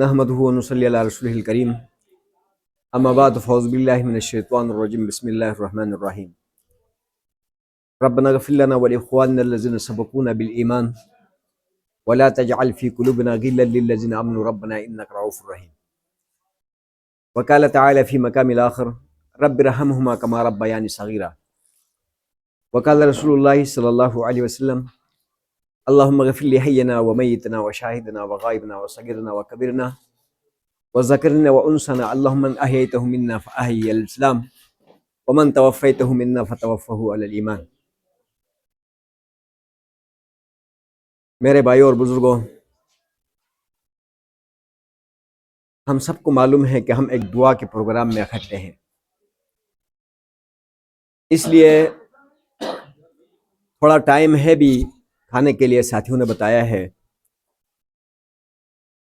نحمدہ و نصلی علی رسولہ الکریم اما بعد فاعوذ باللہ من الشیطان الرجیم بسم اللہ الرحمن الرحیم ربنا اغفر لنا ولاخواننا الذین سبقونا بالایمان ولا تجعل فی قلوبنا غلا للذین آمنوا ربنا انک رؤوف رحیم وقال تعالی فی مقام آخر رب ارحمہما کما ربیانی صغیرا وقال رسول اللہ صلی اللہ علیہ وسلم اللہم اغفر لحینا ومیتنا وشاہدنا وغائبنا وصغیرنا وکبیرنا وذکرنا وانسنا اللہم من احییتہ منا فاحیی علی الاسلام ومن توفیتہ منا فتوفہ علی الایمان۔ میرے بھائیوں اور بزرگوں، ہم سب کو معلوم ہے کہ ہم ایک دعا کے پروگرام میں اکٹھے ہیں، اس لیے تھوڑا ٹائم ہے بھی کھانے کے لیے ساتھیوں نے بتایا ہے،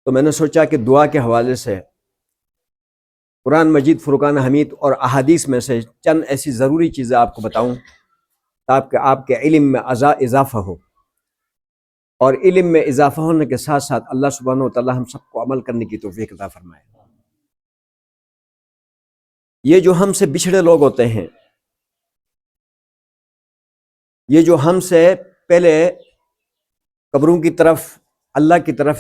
تو میں نے سوچا کہ دعا کے حوالے سے قرآن مجید، فرقان حمید اور احادیث میں سے چند ایسی ضروری چیزیں آپ کو بتاؤں تاکہ آپ کے علم میں اضافہ ہو، اور علم میں اضافہ ہونے کے ساتھ ساتھ اللہ سبحانہ و تعالی ہم سب کو عمل کرنے کی توفیق عطا فرمائے۔ یہ جو ہم سے بچھڑے لوگ ہوتے ہیں، یہ جو ہم سے پہلے قبروں کی طرف، اللہ کی طرف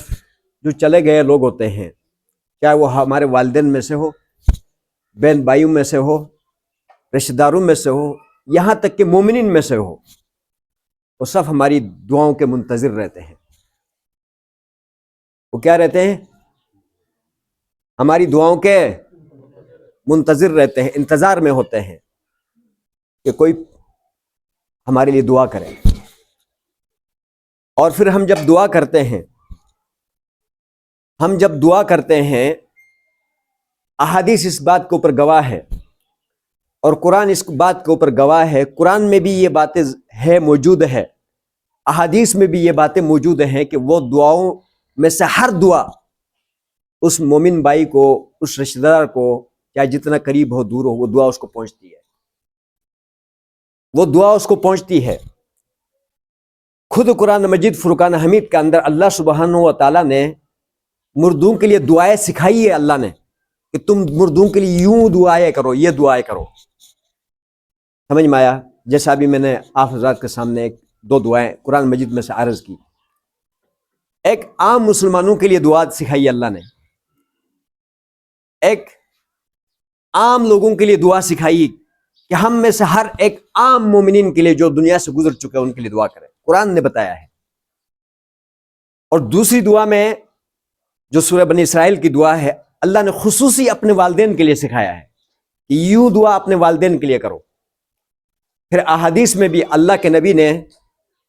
جو چلے گئے لوگ ہوتے ہیں، چاہے وہ ہمارے والدین میں سے ہو، بہن بھائیوں میں سے ہو، رشتہ داروں میں سے ہو، یہاں تک کہ مومنین میں سے ہو، وہ سب ہماری دعاؤں کے منتظر رہتے ہیں۔ وہ کیا رہتے ہیں؟ ہماری دعاؤں کے منتظر رہتے ہیں، انتظار میں ہوتے ہیں کہ کوئی ہمارے لیے دعا کرے۔ اور پھر ہم جب دعا کرتے ہیں، احادیث اس بات کے اوپر گواہ ہے اور قرآن اس بات کے اوپر گواہ ہے۔ قرآن میں بھی یہ باتیں موجود ہے، احادیث میں بھی یہ باتیں موجود ہیں کہ وہ دعاؤں میں سے ہر دعا اس مومن بھائی کو، اس رشتہ دار کو، چاہے جتنا قریب ہو دور ہو، وہ دعا اس کو پہنچتی ہے، وہ دعا اس کو پہنچتی ہے۔ خود قرآن مجید فرقان حمید کے اندر اللہ سبحانہ و تعالیٰ نے مردوں کے لیے دعائیں سکھائی ہے، اللہ نے کہ تم مردوں کے لیے یوں دعائیں کرو، یہ دعائیں کرو۔ سمجھ میں آیا؟ جیسا ابھی میں نے آپ حضرات کے سامنے دو دعائیں قرآن مجید میں سے عرض کی۔ ایک عام مسلمانوں کے لیے دعا سکھائی اللہ نے، ایک عام لوگوں کے لیے دعا سکھائی کہ ہم میں سے ہر ایک عام مومنین کے لیے جو دنیا سے گزر چکے ہیں ان کے لیے دعا کریں، قرآن نے بتایا ہے۔ اور دوسری دعا میں جو سورہ بنی اسرائیل کی دعا ہے، اللہ نے خصوصی اپنے والدین کے لیے سکھایا ہے کہ یوں دعا اپنے والدین کے لیے کرو۔ پھر احادیث میں بھی اللہ کے نبی نے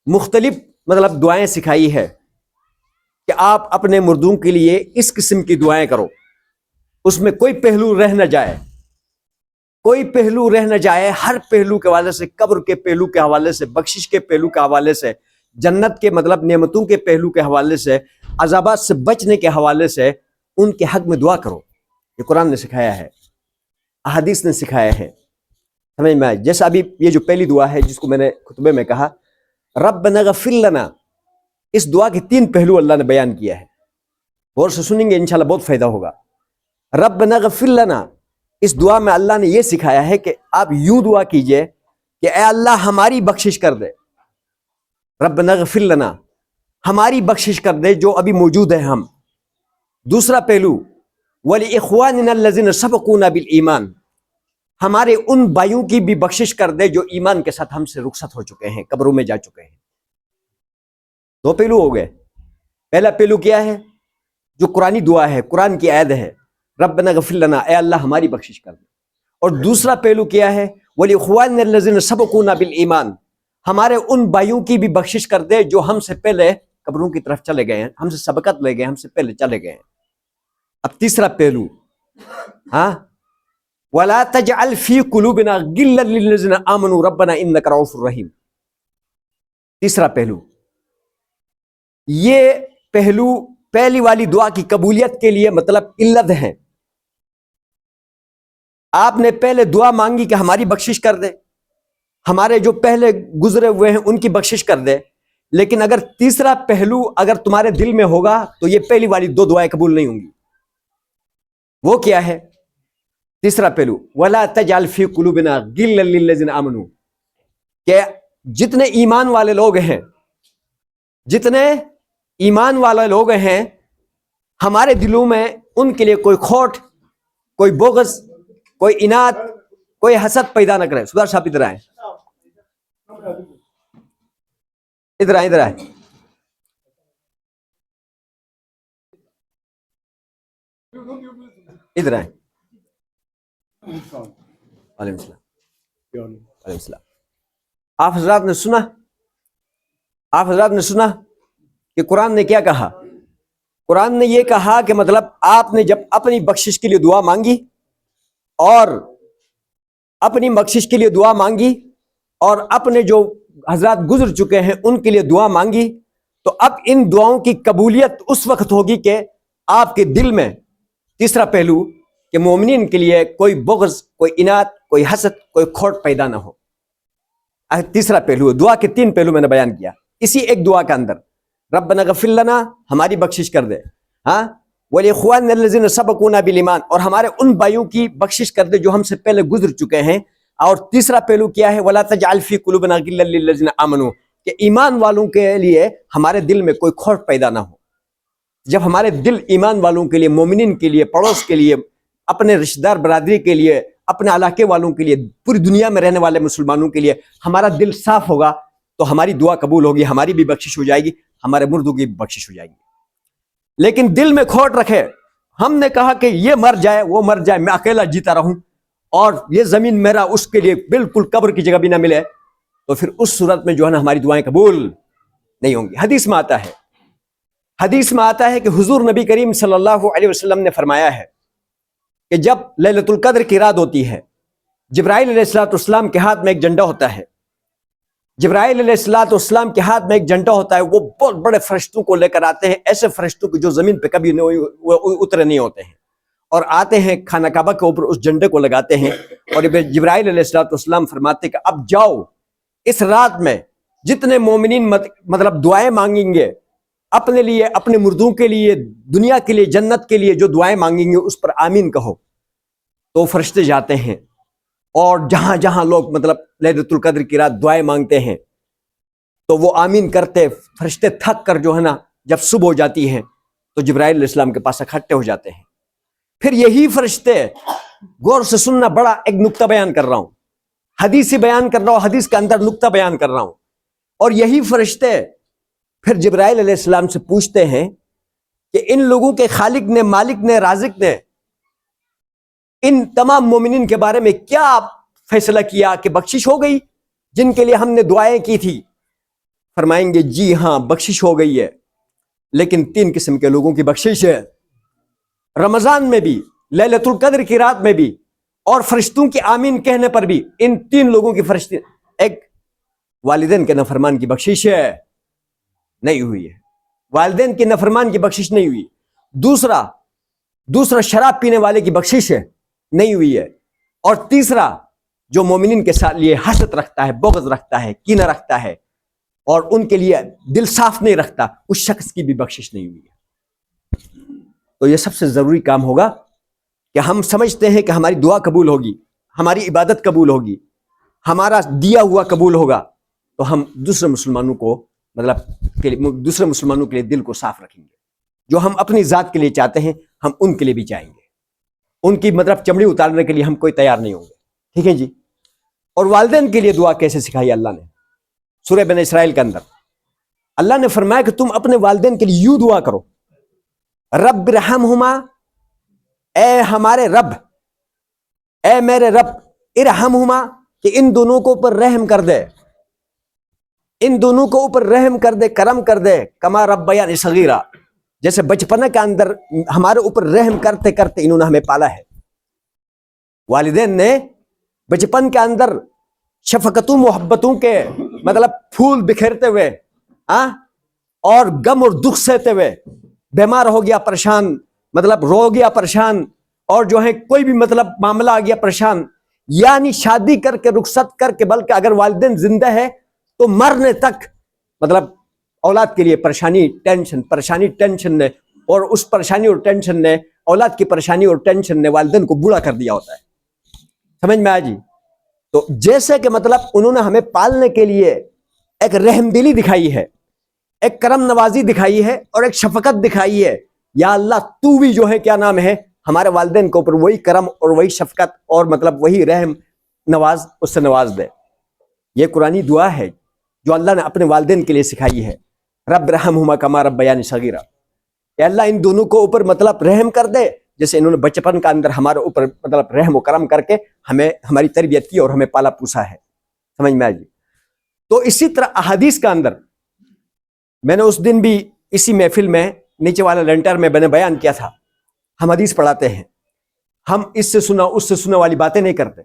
مختلف دعائیں سکھائی ہے کہ آپ اپنے مردوں کے لیے اس قسم کی دعائیں کرو، اس میں کوئی پہلو رہ نہ جائے، کوئی پہلو رہ نہ جائے، ہر پہلو کے حوالے سے، قبر کے پہلو کے حوالے سے، بخشش کے پہلو کے حوالے سے، جنت کے نعمتوں کے پہلو کے حوالے سے، عذابات سے بچنے کے حوالے سے ان کے حق میں دعا کرو۔ یہ قرآن نے سکھایا ہے، احادیث نے سکھایا ہے۔ سمجھ میں آئے؟ جیسا ابھی یہ جو پہلی دعا ہے جس کو میں نے خطبے میں کہا ربنا اغفر لنا، اس دعا کے تین پہلو اللہ نے بیان کیا ہے، غور سے سنیں گے انشاءاللہ بہت فائدہ ہوگا۔ ربنا اغفر لنا، اس دعا میں اللہ نے یہ سکھایا ہے کہ آپ یوں دعا کیجئے کہ اے اللہ ہماری بخشش کر دے، ربنا اغفر لنا، ہماری بخشش کر دے جو ابھی موجود ہے ہم۔ دوسرا پہلو وَلِإِخْوَانِنَا الَّذِينَ سَبَقُونَا بِالْإِيمَانِ، ہمارے ان بھائیوں کی بھی بخشش کر دے جو ایمان کے ساتھ ہم سے رخصت ہو چکے ہیں، قبروں میں جا چکے ہیں۔ دو پہلو ہو گئے۔ پہلا پہلو کیا ہے؟ جو قرآنی دعا ہے، قرآن کی آیت ہے، ربنا اغفر لنا، اے اللہ ہماری بخشش کر دے۔ اور دوسرا پہلو کیا ہے؟ وَلِإِخْوَانِنَا الَّذِينَ سَبَقُونَا بِالْإِيمَانِ، ہمارے ان بھائیوں کی بھی بخشش کر دے جو ہم سے پہلے قبروں کی طرف چلے گئے ہیں، ہم سے سبقت لے گئے، ہم سے پہلے چلے گئے ہیں۔ اب تیسرا پہلو، وَلَا تَجْعَلْ فِي قُلُوبِنَا غِلًّا لِلَّذِينَ آمَنُوا رَبَّنَا إِنَّكَ رَءُوفٌ رَحِيمٌ۔ تیسرا پہلو، یہ پہلو پہلی والی دعا کی قبولیت کے لیے علت ہے۔ آپ نے پہلے دعا مانگی کہ ہماری بخشش کر دے، ہمارے جو پہلے گزرے ہوئے ہیں ان کی بخشش کر دے، لیکن اگر تیسرا پہلو اگر تمہارے دل میں ہوگا تو یہ پہلی والی دو دعائیں قبول نہیں ہوں گی۔ وہ کیا ہے؟ تیسرا پہلو وَلَا تَجْعَلْ فِي قُلُوبِنَا غِلًّا لِلَّذِينَ آمَنُوا، کہ جتنے ایمان والے لوگ ہیں، جتنے ایمان والے لوگ ہیں، ہمارے دلوں میں ان کے لیے کوئی کھوٹ، کوئی بغض، کوئی اناد، کوئی حسد پیدا نہ کرے. سدھار صاحب ادھر آئیں، ادھر آئیں، ادھر آئیں. ادھر آئیں. وعلیکم السلام. وعلیکم السلام. آپ حضرات نے سنا، آپ حضرات نے سنا کہ قرآن نے کیا کہا؟ قرآن نے یہ کہا کہ مطلب آپ نے جب اپنی بخشش کے لیے دعا مانگی اور اپنی بخشش کے لیے دعا مانگی اور اپنے جو حضرات گزر چکے ہیں ان کے لیے دعا مانگی، تو اب ان دعاؤں کی قبولیت اس وقت ہوگی کہ آپ کے دل میں، تیسرا پہلو کہ مومنین کے لیے کوئی بغض، کوئی اناد، کوئی حسد، کوئی کھوٹ پیدا نہ ہو. تیسرا پہلو، دعا کے 3 پہلو میں نے بیان کیا اسی ایک دعا کے اندر. ربنا اغفر لنا، ہماری بخشش کر دے، ہاں، وَلِإِخْوَانِنَا الَّذِينَ سَبَقُونَا بِالْإِيمَانِ، اور ہمارے ان بھائیوں کی بخشش کر دے جو ہم سے پہلے گزر چکے ہیں. اور تیسرا پہلو کیا ہے؟ وَلَا تَجْعَلْ فِي قُلُوبِنَا غِلًّا لِلَّذِينَ آمَنُوا، کہ ایمان والوں کے لیے ہمارے دل میں کوئی کھوٹ پیدا نہ ہو. جب ہمارے دل ایمان والوں کے لیے، مومنین کے لیے، پڑوس کے لیے، اپنے رشتہ دار برادری کے لیے، اپنے علاقے والوں کے لیے، پوری دنیا میں رہنے والے مسلمانوں کے لیے ہمارا دل صاف ہوگا تو ہماری دعا قبول ہوگی، ہماری بھی بخشش ہو جائے گی، ہمارے مردوں کی بھی بخشش ہو جائے گی. لیکن دل میں کھوٹ رکھے، ہم نے کہا کہ یہ مر جائے، وہ مر جائے، میں اکیلا جیتا رہوں اور یہ زمین میرا، اس کے لیے بالکل قبر کی جگہ بھی نہ ملے، تو پھر اس صورت میں جو ہے نا ہماری دعائیں قبول نہیں ہوں گی. حدیث میں آتا ہے، حدیث میں آتا ہے کہ حضور نبی کریم صلی اللہ علیہ وسلم نے فرمایا ہے کہ جب لیلۃ القدر کی رات ہوتی ہے، جبرائیل علیہ السلام کے ہاتھ میں ایک جھنڈا ہوتا ہے. جبرائیل علیہ السلام کے ہاتھ میں ایک جھنڈا ہوتا ہے، وہ بہت بڑے فرشتوں کو لے کر آتے ہیں، ایسے فرشتوں کو جو زمین پہ کبھی اترے نہیں ہوتے ہیں، اور آتے ہیں خانہ کعبہ کے اوپر اس جھنڈے کو لگاتے ہیں. اور جبرائیل علیہ السلام فرماتے ہیں کہ اب جاؤ، اس رات میں جتنے مومنین مطلب دعائیں مانگیں گے اپنے لیے، اپنے مردوں کے لیے، دنیا کے لیے، جنت کے لیے جو دعائیں مانگیں گے اس پر آمین کہو. تو فرشتے جاتے ہیں اور جہاں جہاں لوگ مطلب لیلۃ القدر کی رات دعائیں مانگتے ہیں تو وہ آمین کرتے، فرشتے تھک کر جو ہے نا جب صبح ہو جاتی ہے تو جبرائیل علیہ السلام کے پاس اکٹھے ہو جاتے ہیں. پھر یہی فرشتے، غور سے سننا، بڑا ایک نقطہ بیان کر رہا ہوں، حدیث بیان کر رہا ہوں، حدیث کے اندر نقطہ بیان کر رہا ہوں. اور یہی فرشتے پھر جبرائیل علیہ السلام سے پوچھتے ہیں کہ ان لوگوں کے خالق نے، مالک نے، رازق نے ان تمام مومنین کے بارے میں کیا فیصلہ کیا کہ بخشش ہو گئی جن کے لیے ہم نے دعائیں کی تھی؟ فرمائیں گے جی ہاں بخشش ہو گئی ہے، لیکن 3 قسم کے لوگوں کی بخشش ہے، رمضان میں بھی، لیلۃ القدر کی رات میں بھی، اور فرشتوں کی آمین کہنے پر بھی. ان 3 لوگوں کی فرشتے، ایک والدین کے نافرمان کی بخشش ہے، نہیں ہوئی ہے، والدین کی نافرمان کی بخشش نہیں ہوئی. دوسرا شراب پینے والے کی بخشش ہے، نہیں ہوئی ہے. اور تیسرا جو مومنین کے ساتھ لیے حسد رکھتا ہے، بغض رکھتا ہے، کینہ رکھتا ہے اور ان کے لیے دل صاف نہیں رکھتا، اس شخص کی بھی بخشش نہیں ہوئی ہے. تو یہ سب سے ضروری کام ہوگا کہ ہم سمجھتے ہیں کہ ہماری دعا قبول ہوگی، ہماری عبادت قبول ہوگی، ہمارا دیا ہوا قبول ہوگا، تو ہم دوسرے مسلمانوں کو مطلب دوسرے مسلمانوں کے لیے دل کو صاف رکھیں گے. جو ہم اپنی ذات کے لیے چاہتے ہیں ہم ان کے لیے بھی چاہیں گے، ان کی مطلب چمڑی اتارنے کے لیے ہم کوئی تیار نہیں ہوں گے. ٹھیک ہے جی. اور والدین کے لیے دعا کیسے سکھائی اللہ نے؟ سورہ بنی اسرائیل کے اندر اللہ نے فرمایا کہ تم اپنے والدین کے لیے یوں دعا کرو، رب ارحمہما، اے ہمارے رب، اے میرے رب، ارحمہما، کہ ان دونوں کو اوپر رحم کر دے، ان دونوں کو اوپر رحم کر دے، کرم کر دے، کما ربیانی صغیرا، جیسے بچپن کے اندر ہمارے اوپر رحم کرتے کرتے انہوں نے ہمیں پالا ہے. والدین نے بچپن کے اندر شفقتوں محبتوں کے مطلب پھول بکھیرتے ہوئے اور غم اور دکھ سہتے ہوئے، بیمار ہو گیا پریشان، مطلب رو گیا پریشان، اور جو ہے کوئی بھی مطلب معاملہ آ گیا پریشان، یعنی شادی کر کے رخصت کر کے، بلکہ اگر والدین زندہ ہے تو مرنے تک مطلب اولاد کے لیے پریشانی ٹینشن نے، اور اس پریشانی اور ٹینشن نے اولاد کی پریشانی اور ٹینشن نے والدین کو بوڑھا کر دیا ہوتا ہے. سمجھ میں آیا جی؟ تو جیسے کہ مطلب انہوں نے ہمیں پالنے کے لیے ایک رحم دلی دکھائی ہے، ایک کرم نوازی دکھائی ہے اور ایک شفقت دکھائی ہے. یا اللہ تو بھی جو ہے کیا نام ہے ہمارے والدین کے اوپر وہی کرم اور وہی شفقت اور مطلب وہی رحم نواز اس سے نواز دے. یہ قرآنی دعا ہے جو اللہ نے اپنے والدین کے لیے سکھائی ہے. رب رحمہما کما ربیانی صغیرہ، کہ اللہ ان دونوں کو اوپر مطلب رحم کر دے جیسے انہوں نے بچپن کا اندر ہمارے اوپر مطلب رحم و کرم کر کے ہمیں ہماری تربیت کی اور ہمیں پالا پوسا ہے. سمجھ میں آ جی؟ تو اسی طرح احادیث کا اندر میں نے اس دن بھی اسی محفل میں نیچے والا لینٹر میں نے بیان کیا تھا. ہم حدیث پڑھاتے ہیں، ہم اس سے سنا اس سے سنا والی باتیں نہیں کرتے،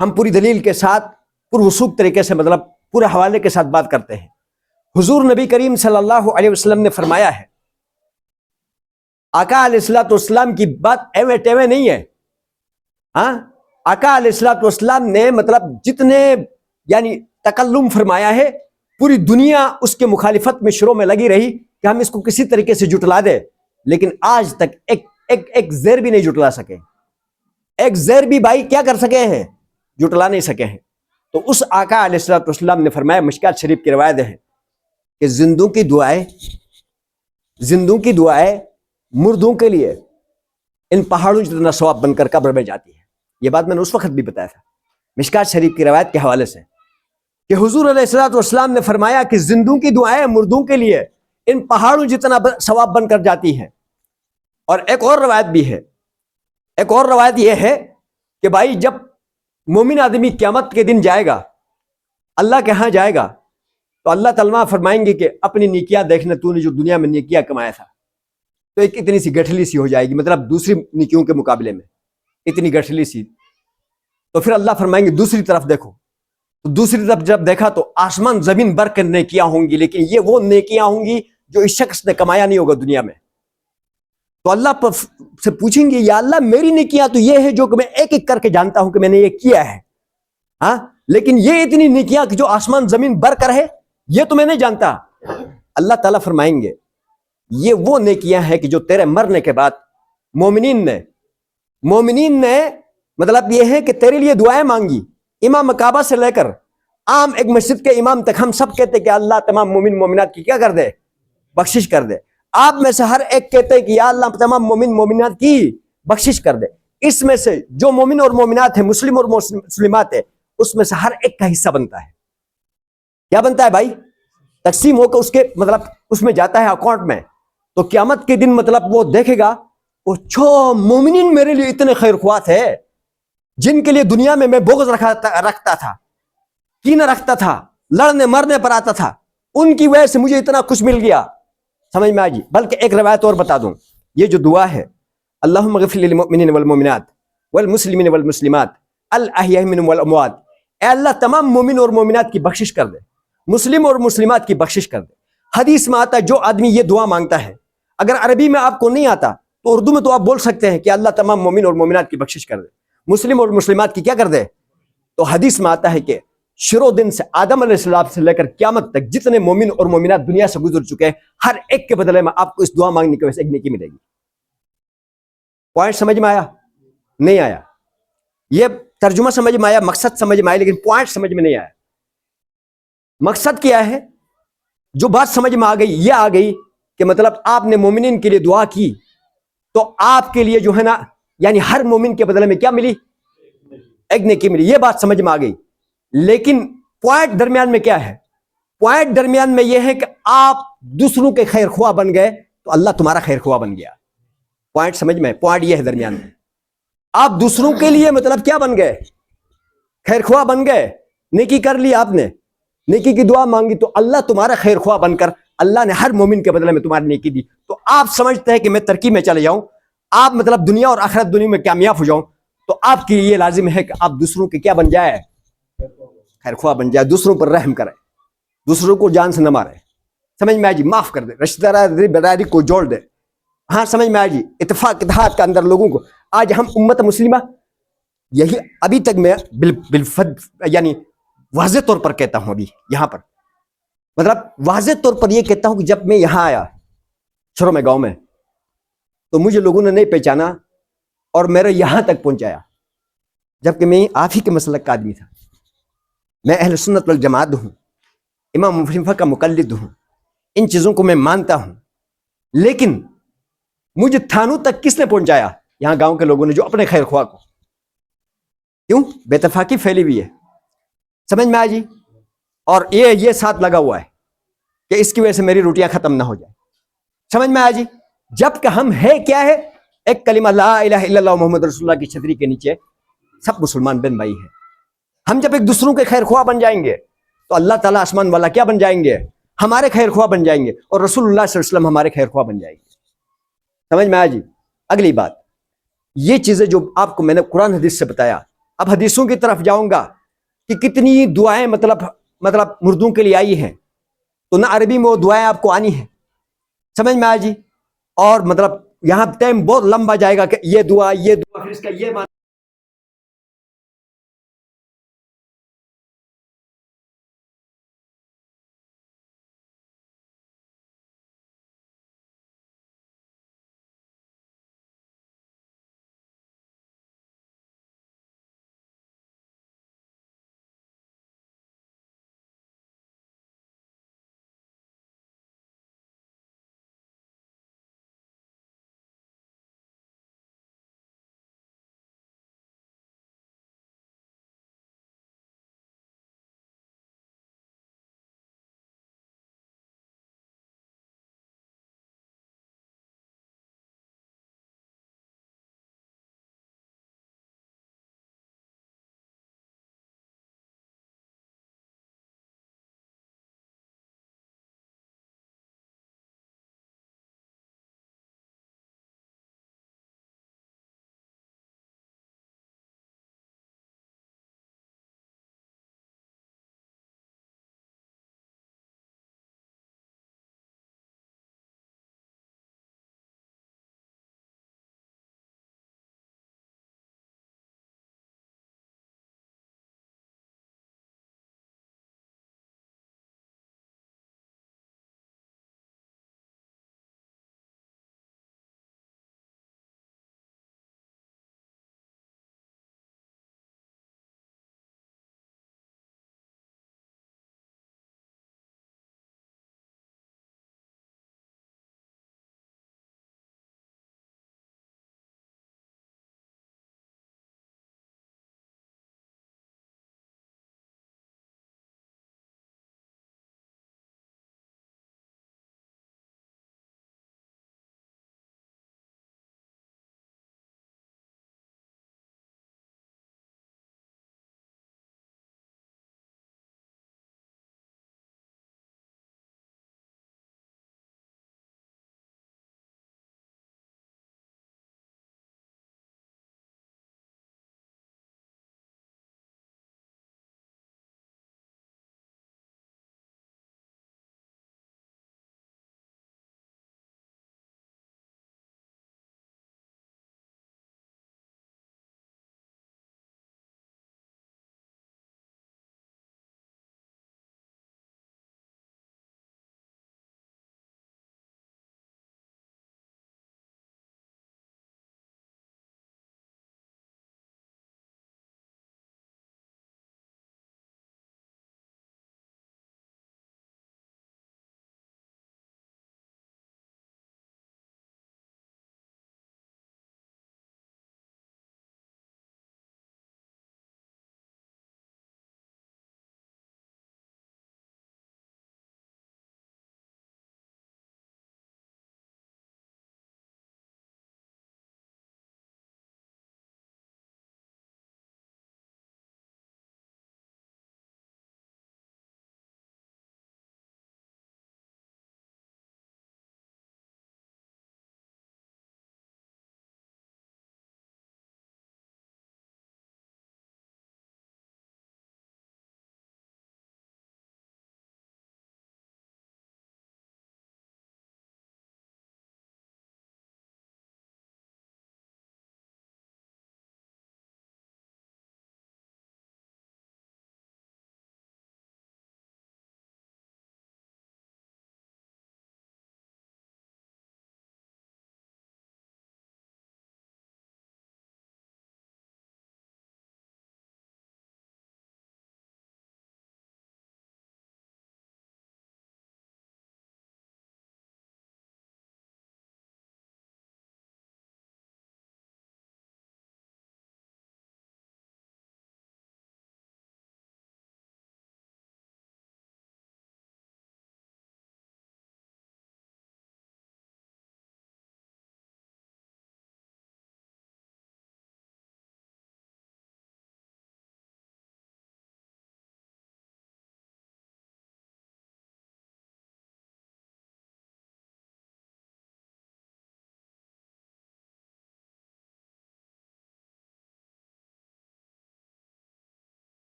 ہم پوری دلیل کے ساتھ پروسوک طریقے سے مطلب پورے حوالے کے ساتھ بات کرتے ہیں. حضور نبی کریم صلی اللہ علیہ وسلم نے فرمایا ہے، آقا علیہ الصلوۃ والسلام کی بات ایویں ٹیویں نہیں ہے. ہاں، آقا علیہ الصلوۃ والسلام نے مطلب جتنے یعنی تکلم فرمایا ہے، پوری دنیا اس کے مخالفت میں شروع میں لگی رہی کہ ہم اس کو کسی طریقے سے جٹلا دے، لیکن آج تک ایک زیر بھی نہیں جٹلا سکے. ایک زیر بھی بھائی کیا کر سکے ہیں؟ جٹلا نہیں سکے ہیں. تو اس آقا علیہ الصلوۃ والسلام نے فرمایا، مشکات شریف کی روایت ہے کہ زندوں کی دعائیں مردوں کے لیے ان پہاڑوں جتنا ثواب بن کر قبر میں جاتی ہے. یہ بات میں نے اس وقت بھی بتایا تھا مشکات شریف کی روایت کے حوالے سے کہ حضور علیہ الصلوۃ والسلام نے فرمایا کہ زندوں کی دعائیں مردوں کے لیے ان پہاڑوں جتنا ثواب بن کر جاتی ہیں. اور ایک اور روایت بھی ہے، ایک اور روایت یہ ہے کہ بھائی جب مومن آدمی قیامت کے دن جائے گا، اللہ کے ہاں جائے گا، تو اللہ تعالیٰ فرمائیں گے کہ اپنی نیکیاں دیکھنا، تو نے جو دنیا میں نیکیاں کمایا تھا تو ایک اتنی سی گٹھلی سی ہو جائے گی، مطلب دوسری نیکیوں کے مقابلے میں اتنی گٹھلی سی. تو پھر اللہ فرمائیں گے دوسری طرف دیکھو. تو دوسری طرف جب دیکھا تو آسمان زمین بھر کے نیکیاں ہوں گی، لیکن یہ وہ نیکیاں ہوں گی جو اس شخص نے کمایا نہیں ہوگا دنیا میں. تو اللہ سے پوچھیں گے، یا اللہ میری نیکیاں تو یہ ہے جو کہ میں ایک ایک کر کے جانتا ہوں کہ میں نے یہ کیا ہے، ہاں، لیکن یہ اتنی نیکیاں کہ جو آسمان زمین بھر کر ہے یہ تو میں نہیں جانتا. اللہ تعالیٰ فرمائیں گے یہ وہ نیکیاں ہیں کہ جو تیرے مرنے کے بعد مومنین نے مطلب یہ ہے کہ تیرے لیے دعائیں مانگی. امام کعبہ سے لے کر عام ایک مسجد کے امام تک ہم سب کہتے کہ اللہ تمام مومن مومنات کی کیا کر دے؟ بخشش کر دے. آپ میں سے ہر ایک کہتے کہ یا اللہ تمام مومن مومنات کی بخشش کر دے. اس میں سے جو مومن اور مومنات ہیں، مسلم اور مسلمات ہیں، اس میں سے ہر ایک کا حصہ بنتا ہے. کیا بنتا ہے بھائی؟ تقسیم ہو کر اس کے مطلب اس میں جاتا ہے اکاؤنٹ میں. تو قیامت کے دن مطلب وہ دیکھے گا وہ چھو مومنین میرے لیے اتنے خیر خواہ تھے جن کے لیے دنیا میں بغض رکھتا تھا، کینہ رکھتا تھا، لڑنے مرنے پر آتا تھا، ان کی وجہ سے مجھے اتنا کچھ مل گیا. سمجھ میں آ جی؟ بلکہ ایک روایت اور بتا دوں، یہ جو دعا ہے اللہم اغفر للمؤمنین والمؤمنات والمسلمین والمسلمات الاحیاء منہم والاموات، اے اللہ تمام مومن اور مومنات کی بخشش کر دے، مسلم اور مسلمات کی بخشش کر دے. حدیث میں آتا ہے جو آدمی یہ دعا مانگتا ہے، اگر عربی میں آپ کو نہیں آتا تو اردو میں تو آپ بول سکتے ہیں کہ اللہ تمام مومن اور مومنات کی بخشش کر دے، مسلم اور مسلمات کی کیا کر دے. تو حدیث میں آتا ہے کہ شروع دن سے آدم علیہ السلام سے لے کر قیامت تک جتنے مومن اور مومنات دنیا سے گزر چکے ہیں، ہر ایک کے بدلے میں آپ کو اس دعا مانگنے کی وجہ سے ایک نیکی ملے گی. پوائنٹ سمجھ میں آیا؟ نہیں آیا؟ یہ ترجمہ سمجھ میں آیا، مقصد سمجھ میں آیا، لیکن پوائنٹ سمجھ میں نہیں آیا. مقصد کیا ہے؟ جو بات سمجھ میں آ گئی یہ آ گئی کہ مطلب آپ نے مومنین کے لیے دعا کی تو آپ کے لیے جو ہے نا یعنی ہر مومن کے بدلے میں کیا ملی؟ ایک نیکی ملی. یہ بات سمجھ میں آ گئی. لیکن پوائنٹ درمیان میں کیا ہے؟ پوائنٹ درمیان میں یہ ہے کہ آپ دوسروں کے خیر خواہ بن گئے تو اللہ تمہارا خیر خواہ بن گیا. پوائنٹ سمجھ میں؟ پوائنٹ یہ ہے درمیان میں، آپ دوسروں کے لیے مطلب کیا بن گئے؟ خیر خواہ بن گئے. نیکی کر لی، آپ نے نیکی کی دعا مانگی تو اللہ تمہارا خیر خواہ بن کر اللہ نے ہر مومن کے بدلے میں تمہاری نیکی دی. تو آپ سمجھتے ہیں کہ میں ترقی میں چلے جاؤں، آپ مطلب دنیا اور آخرت دنیا میں کامیاب ہو جاؤں، تو آپ کے لیے لازم ہے کہ آپ دوسروں کے کیا بن جائے؟ خیر خواہ بن جائے، دوسروں پر رحم کرے، دوسروں کو جان سے نہ مارے. سمجھ میں آ جی؟ معاف کر دے، رشتہ داری برادری کو جوڑ دے. ہاں سمجھ میں آ جی؟ اتفاق اتحاد کے اندر لوگوں کو. آج ہم امت مسلمہ یہی ابھی تک میں یعنی واضح طور پر کہتا ہوں، ابھی یہاں پر مطلب واضح طور پر یہ کہتا ہوں کہ جب میں یہاں آیا شروع میں گاؤں میں تو مجھے لوگوں نے نہیں پہچانا اور میرا یہاں تک پہنچایا، جبکہ میں آپ ہی کے مسلک کا آدمی تھا۔ میں اہل سنت والجماعت ہوں، امام ابو حنیفہ کا مقلد ہوں، ان چیزوں کو میں مانتا ہوں، لیکن مجھے تھانوں تک کس نے پہنچایا؟ یہاں گاؤں کے لوگوں نے، جو اپنے خیر خواہ کو، کیوں؟ بے اتفاقی پھیلی ہوئی ہے، سمجھ میں آئی جی؟ اور یہ ساتھ لگا ہوا ہے کہ اس کی وجہ سے میری روٹیاں ختم نہ ہو جائے، سمجھ میں آئی جی؟ جب کہ ہم ہے کیا ہے؟ ایک کلمہ لا الہ الا اللہ محمد رسول اللہ کی چھتری کے نیچے سب مسلمان بن بھائی ہیں۔ ہم جب ایک دوسروں کے خیر خواہ بن جائیں گے تو اللہ تعالیٰ آسمان والا کیا بن جائیں گے؟ ہمارے خیر خواہ بن جائیں گے، اور رسول اللہ صلی اللہ علیہ وسلم ہمارے خیر خواہ بن جائیں گے، سمجھ میں آئی جی؟ اگلی بات، یہ چیزیں جو آپ کو میں نے قرآن حدیث سے بتایا، اب حدیثوں کی طرف جاؤں گا کہ کتنی دعائیں مطلب مردوں کے لیے آئی ہیں، تو نہ عربی میں وہ دعائیں آپ کو آنی ہیں، سمجھ میں آئی جی؟ اور مطلب یہاں ٹائم بہت لمبا جائے گا کہ یہ دعا پھر اس کا یہ معنی